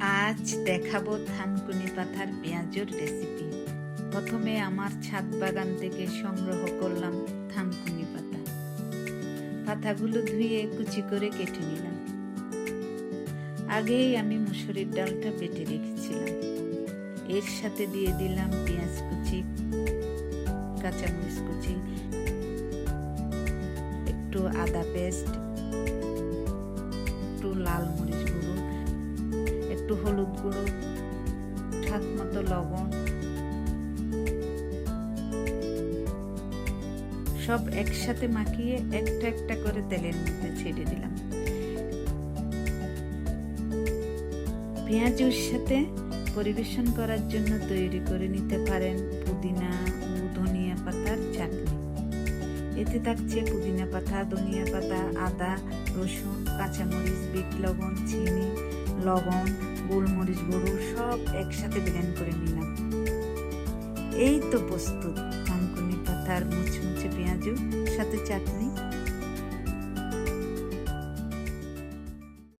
আজ দেখাবো থানকুনি পাতার পেঁয়াজুর রেসিপি। প্রথমে আমার ছাদ বাগান থেকে সংগ্রহ করলাম থানকুনি পাতা। পাতাগুলো ধুয়ে কুচি করে কেটে নিলাম। আগেই আমি মুসুরির ডালটা বেটে রেখেছিলাম। এর সাথে দিয়ে দিলাম পেঁয়াজ কুচি, কাঁচামরিচ কুচি, একটু আদা পেস্ট, একটু লাল মরিচ গুঁড়ো, একটু হলুদ গুঁড়ো, স্বাদ মতো লবণ, সব একসাথে মাখিয়ে একটা একটা করে তেলের মধ্যে ছেড়ে দিলাম। পেঁয়াজের সাথে পরিবেশন করার জন্য তৈরি করে নিতে পারেন পুদিনা ও ধনিয়া পাতার চাটনি। এতে থাকছে পুদিনা পাতা, ধনিয়া পাতা, আদা, রসুন, কাঁচামরিচ, বিট লবণ, চিনি, লবণ, গোলমরিচ গুঁড়ো সব একসাথে ব্লেন্ড করে নিলাম। এই তো প্রস্তুত থানকুনি পাতার মুচমুচে পেঁয়াজু সাথে চাটনি।